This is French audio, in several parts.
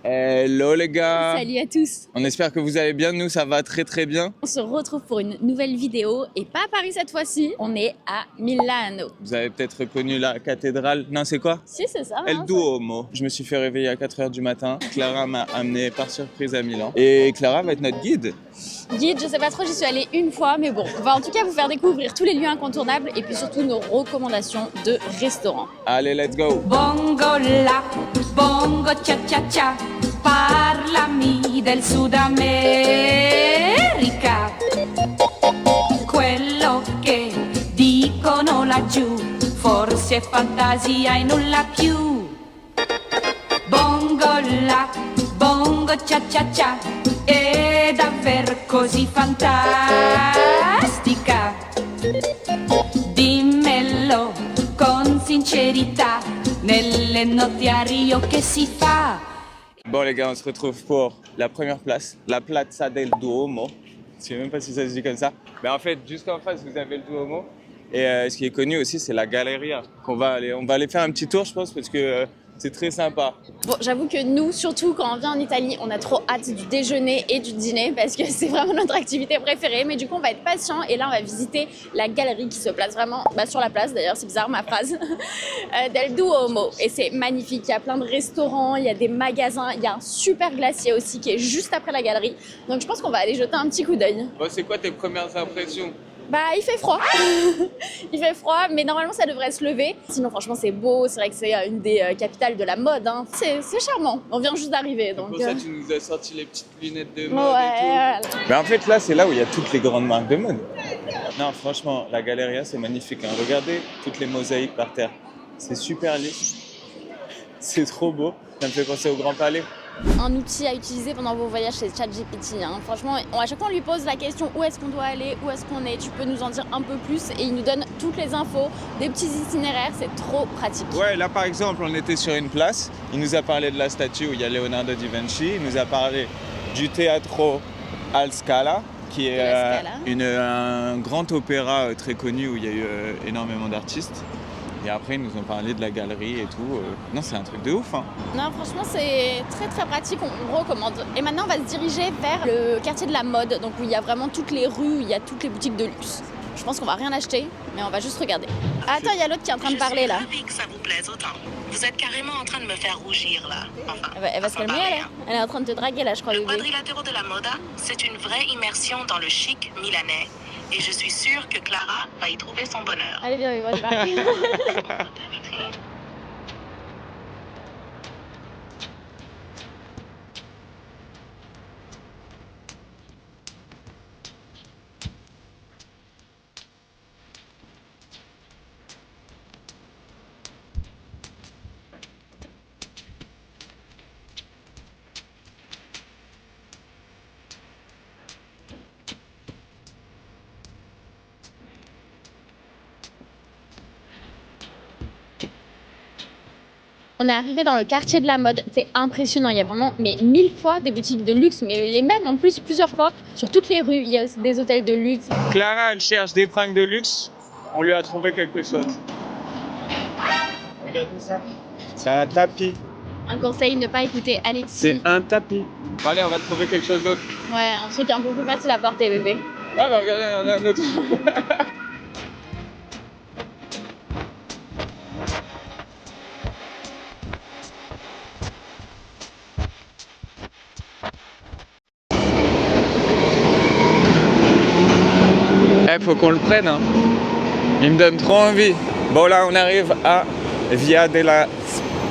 Hello les gars. Salut à tous. On espère que vous allez bien, nous ça va très très bien. On se retrouve pour une nouvelle vidéo et pas à Paris cette fois-ci, on est à Milano. Vous avez peut-être reconnu la cathédrale. Non, c'est quoi? Si, c'est ça. El Duomo. Je me suis fait réveiller à 4h du matin. Clara m'a amené par surprise à Milan. Et Clara va être notre guide. Guide, je sais pas trop, j'y suis allée une fois, mais bon, on va en tout cas vous faire découvrir tous les lieux incontournables et puis surtout nos recommandations de restaurants. Allez, let's go. Bongo la, bongo cha cha cha, parlami del Sud America. Quello che dicono laggiù, forse è fantasia e nulla più. Bongo la, bongo cha cha cha, è davvero così fantastica. Dimmelo con sincerità, nelle notti a Rio che si fa. Bon les gars, on se retrouve pour la première place, la Plaza del Duomo. Je sais même pas si ça se dit comme ça. Mais en fait, juste en face, vous avez le Duomo. Et ce qui est connu aussi, c'est la Galleria. On va aller faire un petit tour, je pense, parce que c'est très sympa. Bon, j'avoue que nous, surtout quand on vient en Italie, on a trop hâte du déjeuner et du dîner parce que c'est vraiment notre activité préférée. Mais du coup, on va être patient et là, on va visiter la galerie qui se place vraiment sur la place. D'ailleurs, c'est bizarre ma phrase. Del Duomo. Et c'est magnifique. Il y a plein de restaurants, il y a des magasins, il y a un super glacier aussi qui est juste après la galerie. Donc, je pense qu'on va aller jeter un petit coup d'œil. Bon, c'est quoi tes premières impressions? Bah, il fait froid. Il fait froid, mais normalement, ça devrait se lever. Sinon, franchement, c'est beau. C'est vrai que c'est une des capitales de la mode. Hein. C'est charmant. On vient juste d'arriver. Donc, pour ça, tu nous as sorti les petites lunettes de mode ouais, et tout. Mais en fait, là, c'est là où il y a toutes les grandes marques de mode. Non, franchement, la Galleria, c'est magnifique. Hein. Regardez toutes les mosaïques par terre. C'est super lisse. C'est trop beau. Ça me fait penser au Grand Palais. Un outil à utiliser pendant vos voyages, c'est ChatGPT. Hein. Franchement, à chaque fois, on lui pose la question où est-ce qu'on doit aller, où est-ce qu'on est. Tu peux nous en dire un peu plus et il nous donne toutes les infos, des petits itinéraires. C'est trop pratique. Ouais, là par exemple, on était sur une place. Il nous a parlé de la statue où il y a Leonardo da Vinci. Il nous a parlé du Teatro al Scala, qui est un grand opéra très connu où il y a eu énormément d'artistes. Et après, ils nous ont parlé de la galerie et tout. Non, c'est un truc de ouf. Hein. Non, franchement, c'est très très pratique. On recommande. Et maintenant, on va se diriger vers le quartier de la mode, donc où il y a vraiment toutes les rues, où il y a toutes les boutiques de luxe. Je pense qu'on va rien acheter, mais on va juste regarder. Attends, il y a l'autre qui est en train de parler là. Je suis ravie que ça vous plaise autant. Vous êtes carrément en train de me faire rougir là. Enfin, Elle va se calmer, elle est en train de te draguer là, je crois. Le Bébé. quadrilatero de la moda, c'est une vraie immersion dans le chic milanais. Et je suis sûre que Clara va y trouver son bonheur. Allez, viens, on y va. On est arrivé dans le quartier de la mode, c'est impressionnant, il y a vraiment 1000 fois des boutiques de luxe, mais les mêmes en plus plusieurs fois, sur toutes les rues, il y a aussi des hôtels de luxe. Clara, elle cherche des fringues de luxe. On lui a trouvé quelque chose. Regardez ça. C'est un tapis. Un conseil, ne pas écouter Alexis. C'est un tapis. Allez, on va trouver quelque chose d'autre. Ouais, un truc un peu plus facile à porter, bébé. Ah bah regardez, il y en a un autre. Faut qu'on le prenne, hein. Il me donne trop envie. Bon là on arrive à Via della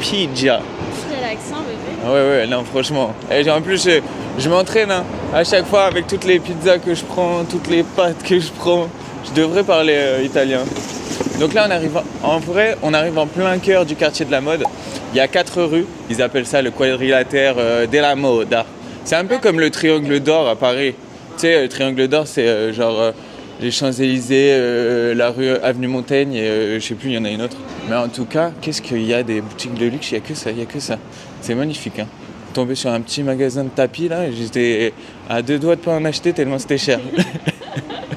Spiaggia. C'est l'accent, bébé. Ouais, non franchement. Et en plus je m'entraîne hein. À chaque fois avec toutes les pizzas que je prends, toutes les pâtes que je prends. Je devrais parler italien. Donc là on arrive en plein cœur du quartier de la mode. Il y a 4 rues, ils appellent ça le quadrilatère della moda. C'est un peu comme le triangle d'or à Paris. Tu sais, le triangle d'or c'est les Champs-Élysées, la rue Avenue Montaigne et je sais plus, il y en a une autre. Mais en tout cas, qu'est-ce qu'il y a des boutiques de luxe, il y a que ça. C'est magnifique. Hein. Tombé sur un petit magasin de tapis là, j'étais à 2 doigts de pas en acheter tellement c'était cher.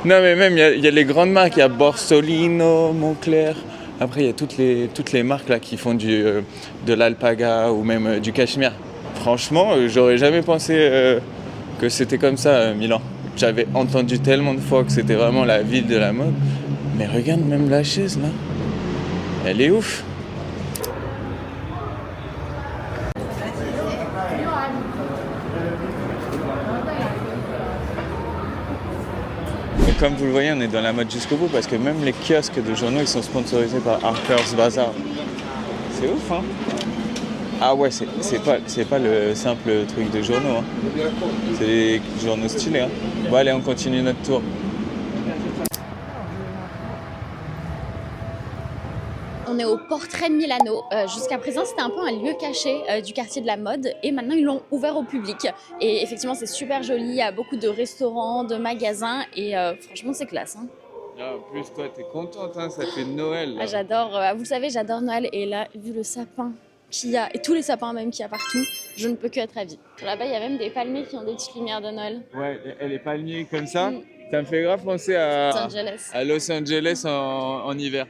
Non mais même il y a les grandes marques, il y a Borsolino, Moncler. Après il y a toutes les marques là qui font de l'alpaga ou même du cachemire. Franchement, j'aurais jamais pensé que c'était comme ça, Milan. J'avais entendu tellement de fois que c'était vraiment la ville de la mode. Mais regarde même la chaise là. Elle est ouf. Et comme vous le voyez, on est dans la mode jusqu'au bout parce que même les kiosques de journaux, ils sont sponsorisés par Harper's Bazaar. C'est ouf, hein? Ah ouais, c'est pas le simple truc de journaux, hein. C'est des journaux stylés, hein. Bon allez, on continue notre tour. On est au Portrait de Milano. Jusqu'à présent, c'était un peu un lieu caché du quartier de la mode et maintenant ils l'ont ouvert au public. Et effectivement, c'est super joli. Il y a beaucoup de restaurants, de magasins et franchement, c'est classe, hein. Ah, en plus, toi, t'es contente, hein, ça fait Noël. Là. Ah, j'adore, vous le savez, j'adore Noël et là, vu le sapin qu'il y a et tous les sapins même qu'il y a partout, je ne peux que être ravie. Là-bas, il y a même des palmiers qui ont des petites lumières de Noël. Ouais, elle est palmiers comme ça. Ça me fait grave penser à Los Angeles. À Los Angeles en hiver.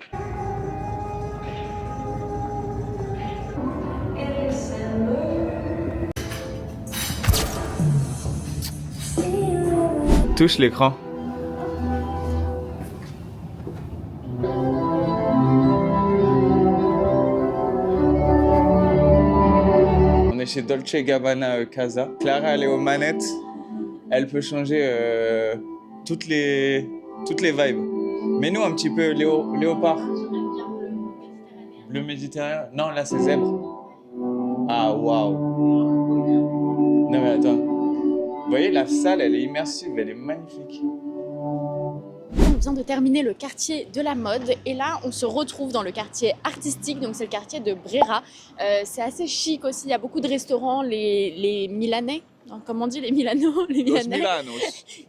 Touche l'écran. On est chez Dolce Gabbana Casa. Clara, elle est aux manettes. Elle peut changer toutes les vibes. Mais nous, un petit peu léopard. Bleu méditerranéen. Non, là, c'est zèbre. Ah, waouh. Non, mais attends. Vous voyez, la salle, elle est immersive, elle est magnifique. On vient de terminer le quartier de la mode et là on se retrouve dans le quartier artistique, donc c'est le quartier de Brera. C'est assez chic aussi, il y a beaucoup de restaurants, les Milanais, non, comment on dit les Milano, les Milanais,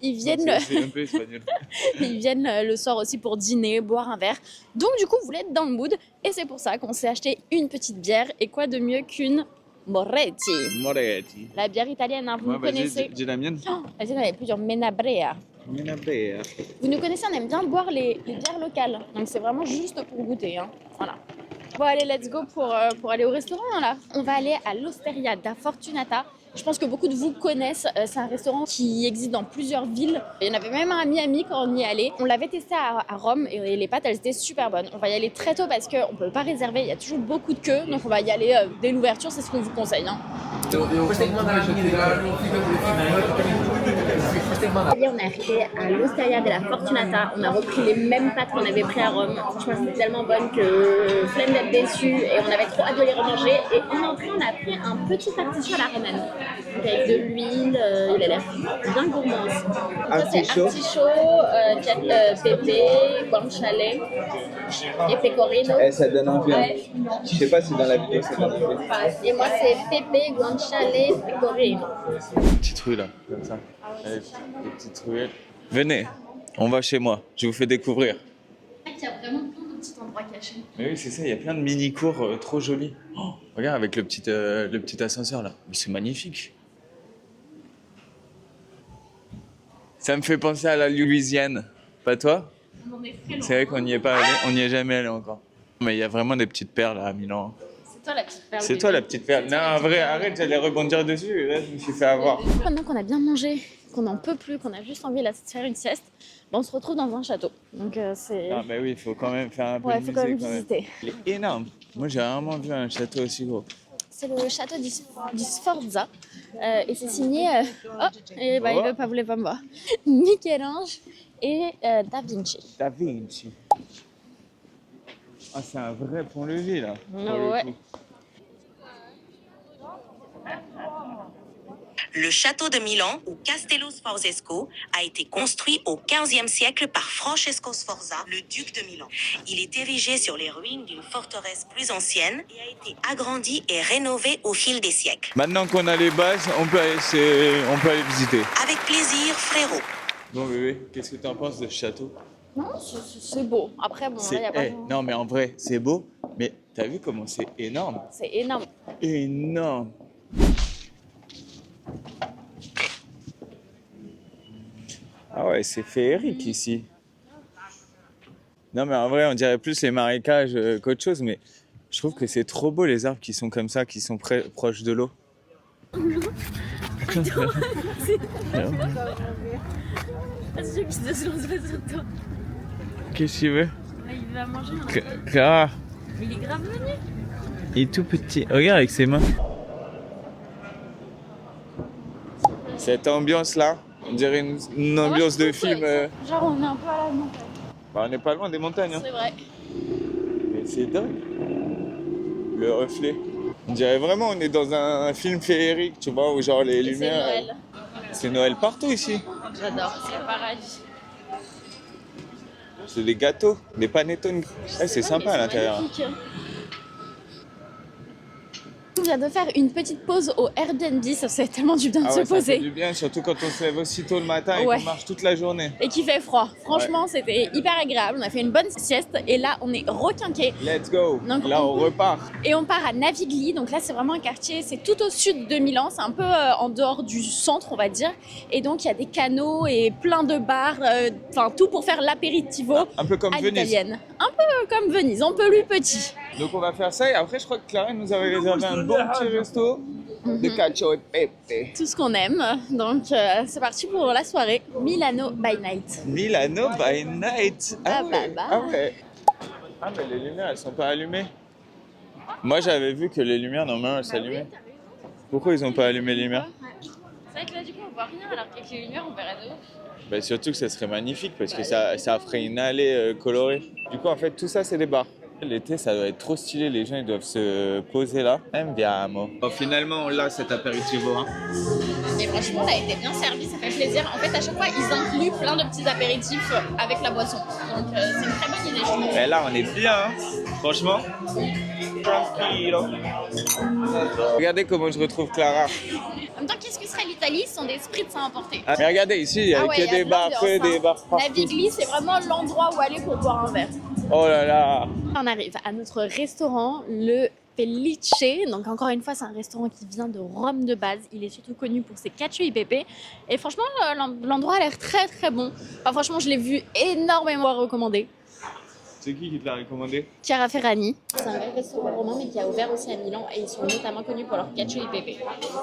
ils viennent, c'est un peu espagnol. ils viennent le soir aussi pour dîner, boire un verre. Donc du coup vous voulez être dans le mood et c'est pour ça qu'on s'est acheté une petite bière et quoi de mieux qu'une Moretti. Moretti. La bière italienne, hein, vous nous connaissez. J'ai la mienne. Oh, la tienne, elle est plusieurs Menabrea. Menabrea. Vous nous connaissez, on aime bien boire les bières locales. Donc c'est vraiment juste pour goûter, hein. Voilà. Bon allez, let's go pour aller au restaurant là. On va aller à l'Osteria da Fortunata. Je pense que beaucoup de vous connaissent. C'est un restaurant qui existe dans plusieurs villes. Il y en avait même un à Miami quand on y allait. On l'avait testé à Rome et les pâtes, elles étaient super bonnes. On va y aller très tôt parce qu'on ne peut pas réserver. Il y a toujours beaucoup de queues. Donc on va y aller dès l'ouverture. C'est ce qu'on vous conseille, hein. Et on est arrivé à l'Osteria de la Fortunata. On a repris les mêmes pâtes qu'on avait pris à Rome. Franchement, c'était tellement bonne que flemme d'être déçue et on avait trop hâte de les remanger. Et en entrée, on a pris un petit artichaut à la romaine. Donc avec de l'huile, il a l'air bien gourmand aussi. Donc ça, c'est artichaut, pépé, guanciale et pecorino. Eh, ça donne envie. Ouais. Je sais pas si dans la vidéo ça donne envie. Et moi, c'est pépé, guanciale, pecorino. Petite rue là, comme ça. Allez, des petites ruelles. Venez, on va chez moi, je vous fais découvrir. Il y a vraiment plein de petits endroits cachés. Mais oui, c'est ça, il y a plein de mini-cours trop jolis. Oh, regarde avec le petit ascenseur là, mais c'est magnifique. Ça me fait penser à la Louisiane, pas toi? On en est très loin. C'est vrai qu'on n'y est pas allé, on n'y est jamais allé encore. Mais il y a vraiment des petites perles à Milan. C'est toi la petite perle. C'est toi la petite perle. Non, en vrai, arrête, j'allais rebondir dessus. Là, je me suis fait avoir. Maintenant qu'on a bien mangé, qu'on n'en peut plus, qu'on a juste envie là, de faire une sieste, on se retrouve dans un château. Donc c'est... Ah, mais oui, il faut quand même faire un peu Ouais, de faut musée. quand même visiter. Il est énorme. Moi, j'ai rarement vu un château aussi gros. C'est le château di Sforza et c'est signé... Oh, et bah, il veut pas, voulait pas me voir. Michel-Ange et Da Vinci. Da Vinci. Ah, c'est un vrai pont-levis là. pour le Ouais. coup. Le château de Milan, ou Castello Sforzesco, a été construit au XVe siècle par Francesco Sforza, le duc de Milan. Il est érigé sur les ruines d'une forteresse plus ancienne et a été agrandi et rénové au fil des siècles. Maintenant qu'on a les bases, on peut aller visiter. Avec plaisir, frérot. Bon, bébé, qu'est-ce que tu en penses de ce château? Non, c'est beau. Après, bon, là, il n'y a pas... Non, mais en vrai, c'est beau. Mais t'as vu comment c'est énorme? C'est énorme. Énorme. Ah ouais, c'est féerique ici. Non, mais en vrai, on dirait plus les marécages qu'autre chose. Mais je trouve que c'est trop beau les arbres qui sont comme ça, qui sont proches de l'eau. Oh, Qu'est-ce qu'il veut? Il va manger. Clara, Il est grave venu. il est tout petit. Regarde avec ses mains. Cette ambiance-là, on dirait une ambiance de film. Genre, on est un peu à la montagne. Bah, on n'est pas loin des montagnes. Hein. C'est vrai. Mais c'est dingue. Le reflet. On dirait vraiment on est dans un film féerique, tu vois, où genre les Et lumières. c'est Noël. C'est Noël partout ici. J'adore, c'est le paradis. C'est des gâteaux, des panettone. Ouais, c'est sympa à l'intérieur. On vient de faire une petite pause au Airbnb, ça fait tellement du bien de Ah se ouais, ça fait poser. du bien, surtout quand on se lève aussitôt le matin et Ouais. qu'on marche toute la journée. Et qu'il fait froid. Franchement, c'était hyper agréable. On a fait une bonne sieste et là, on est requinqué. Let's go. Donc, Là, on repart. Et on part à Navigli, donc là c'est vraiment un quartier, c'est tout au sud de Milan, c'est un peu en dehors du centre on va dire. Et donc il y a des canaux et plein de bars, enfin tout pour faire l'apéritivo Un peu comme à Venise. l'italienne. Un peu comme Venise, un peu plus petit. Donc on va faire ça et après je crois que Clara nous avait réservé un bon petit resto de cacio e pepe. Tout ce qu'on aime. Donc c'est parti pour la soirée. Milano by night. Milano by night. Ah ouais. bah bah. Ah ouais. Ah mais les lumières elles sont pas allumées. Moi j'avais vu que les lumières normalement elles s'allumaient. Pourquoi ils ont pas allumé les lumières? C'est vrai que là du coup on voit rien alors qu'avec les lumières on verrait de ouf. Bah, surtout que ça serait magnifique parce que ça ferait une allée colorée. Du coup en fait tout ça c'est des bars. L'été, ça doit être trop stylé, les gens ils doivent se poser là. Andiamo. Bon, finalement, on l'a cet apéritivo. Hein. Et franchement, ça a été bien servi, ça fait plaisir. En fait, à chaque fois, ils incluent plein de petits apéritifs avec la boisson. Donc, c'est une très bonne idée, je trouve. Et là, on est bien, hein. Franchement. Tranquillo. Regardez comment je retrouve Clara. En même temps, qu'est-ce que serait l'Italie sans des spritz à emporter? Ah, mais regardez, ici, il n'y a ouais, que y a des de bars, l'ambiance, des bars partout. Navigli, c'est vraiment l'endroit où aller pour boire un verre. Oh là là. On arrive à notre restaurant, le Felice. Donc encore une fois, c'est un restaurant qui vient de Rome de base. Il est surtout connu pour ses cacio e pepe. Et franchement, l'endroit a l'air très très bon. Enfin, franchement, je l'ai vu énormément recommandé. C'est qui te l'a recommandé? Chiara Ferrani. C'est un vrai restaurant romain mais qui a ouvert aussi à Milan et ils sont notamment connus pour leur cacio e pepe.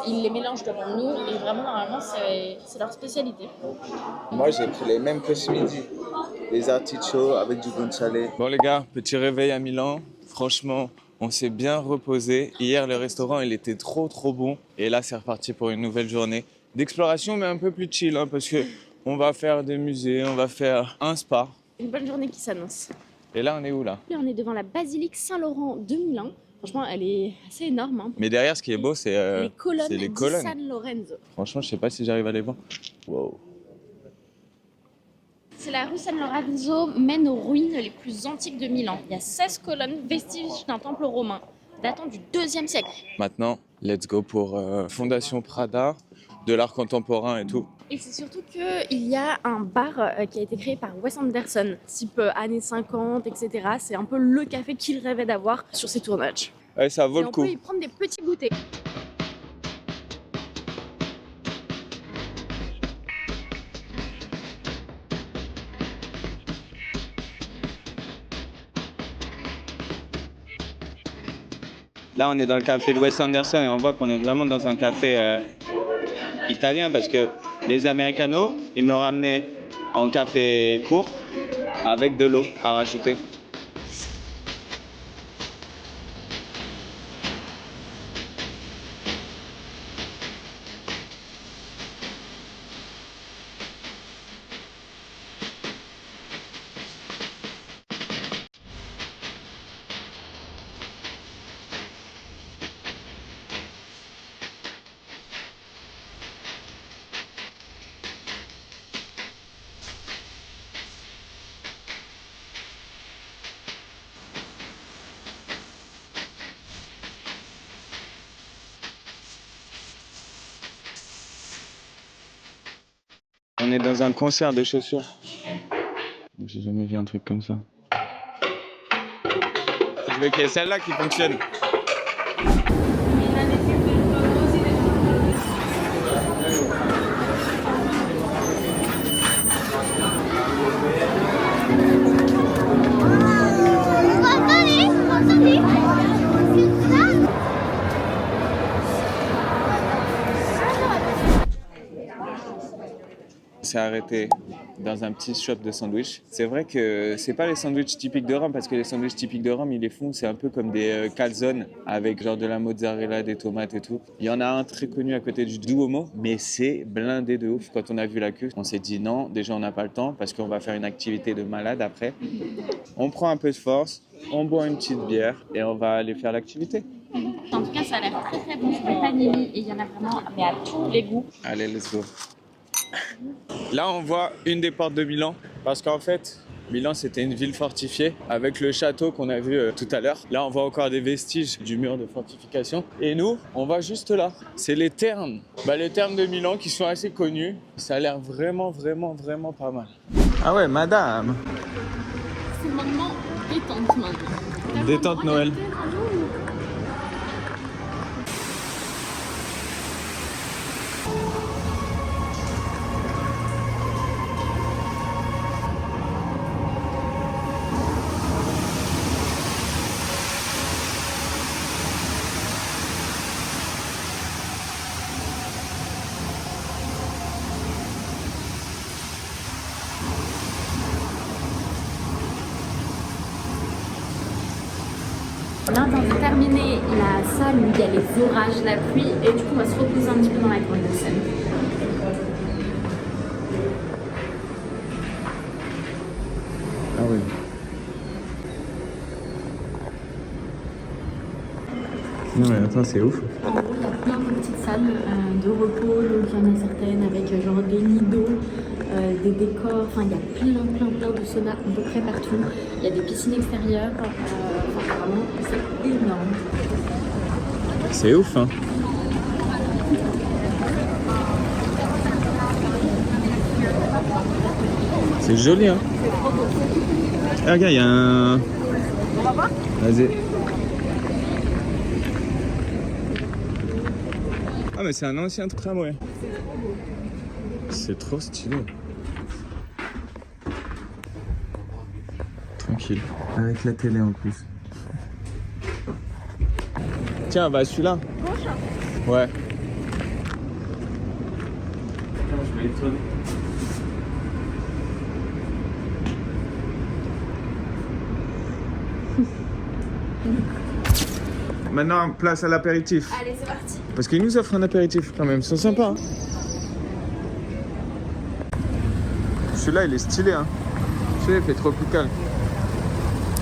Ils les mélangent devant nous et vraiment normalement c'est leur spécialité. Moi, j'ai pris les mêmes que ce midi. Les artichauts avec du guanciale. Bon les gars, petit réveil à Milan. Franchement, on s'est bien reposé. Hier, le restaurant, il était trop bon. Et là, c'est reparti pour une nouvelle journée d'exploration, mais un peu plus chill, hein, parce que on va faire des musées, on va faire un spa. Une bonne journée qui s'annonce. Et là, on est où là? Là, on est devant la basilique Saint-Laurent de Milan. Franchement, elle est assez énorme. Hein. Mais derrière, ce qui est beau, c'est les colonnes les di colonnes. San Lorenzo. Franchement, je sais pas si j'arrive à les voir. Wow. C'est la rue San Lorenzo mène aux ruines les plus antiques de Milan. Il y a 16 colonnes, vestiges d'un temple romain datant du 2e siècle. Maintenant, let's go pour Fondation Prada, de l'art contemporain et tout. Et c'est surtout qu'il y a un bar qui a été créé par Wes Anderson, type années 50, etc. C'est un peu le café qu'il rêvait d'avoir sur ses tournages. Ouais, ça vaut Et le on coup. peut y prendre des petits goûters. Là, on est dans le café de Wes Anderson et on voit qu'on est vraiment dans un café italien parce que les Americanos, ils m'ont ramené en café court avec de l'eau à rajouter. On est dans un concert de chaussures. J'ai jamais vu un truc comme ça. Je veux qu'il y ait celle-là qui fonctionne. s'est arrêté dans un petit shop de sandwich. C'est vrai que c'est pas les sandwichs typiques de Rome, parce que les sandwichs typiques de Rome, ils les font, c'est un peu comme des calzones avec genre de la mozzarella, des tomates et tout. Il y en a un très connu à côté du Duomo, mais c'est blindé de ouf. Quand on a vu la queue, on s'est dit non, déjà on n'a pas le temps parce qu'on va faire une activité de malade après. On prend un peu de force, on boit une petite bière et on va aller faire l'activité. En tout cas, ça a l'air très très bon. C'est des panini et il y en a vraiment mais à tous les goûts. Allez, let's go. Là, on voit une des portes de Milan parce qu'en fait, Milan, c'était une ville fortifiée avec le château qu'on a vu tout à l'heure. Là, on voit encore des vestiges du mur de fortification. Et nous, on va juste là. C'est les thermes. Les thermes de Milan qui sont assez connus. Ça a l'air vraiment, vraiment, vraiment pas mal. Ah ouais, madame. C'est le moment détente maintenant. Détente Noël. On est en train de terminer la salle où il y a les orages, la pluie, et du coup on va se reposer un petit peu dans la grande scène. Ah oui. Non mais attends, c'est ouf. En gros, il y a plein de petites salles de repos, donc il y en a certaines avec genre des lits d'eau, des décors, enfin il y a plein de saunas à peu près partout. Il y a des piscines extérieures, vraiment c'est énorme. C'est ouf, hein. C'est joli, hein. Ah, regarde, il y a un... Vas-y. Ah, mais c'est un ancien tramway. C'est trop stylé. Tranquille. Avec la télé en plus. Tiens, bah celui-là. Ouais. Je vais étonner. Maintenant, place à l'apéritif. Allez, c'est parti. Parce qu'ils nous offrent un apéritif quand même, ils sont sympas. Hein. Celui-là, il est stylé. Hein. Celui-là, il fait tropical.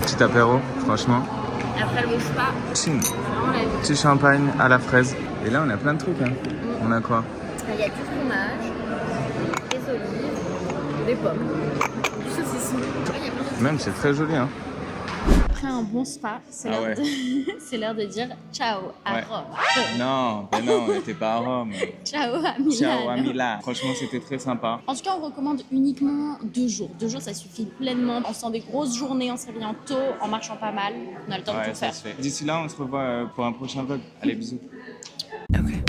Petit apéro, franchement. Après le spa, Ching. vraiment la vie. Petit champagne à la fraise. Et là, on a plein de trucs. Hein. On a quoi? Il y a du fromage, des olives, des pommes, du saucisson. Il y a plein de Même, c'est très joli. Hein. Après un bon spa, c'est Ah ouais. c'est l'heure de dire ciao à Ouais. Rome. Non, ben non, on n'était pas à Rome. Ciao à Milan. Ciao à Milan. Franchement, c'était très sympa. En tout cas, on recommande uniquement 2 jours. 2 jours, ça suffit pleinement. On sent des grosses journées en se réveillant tôt, en marchant pas mal. On a le temps de Ouais, tout ça faire. se fait. D'ici là, on se revoit pour un prochain vlog. Allez, bisous. Okay.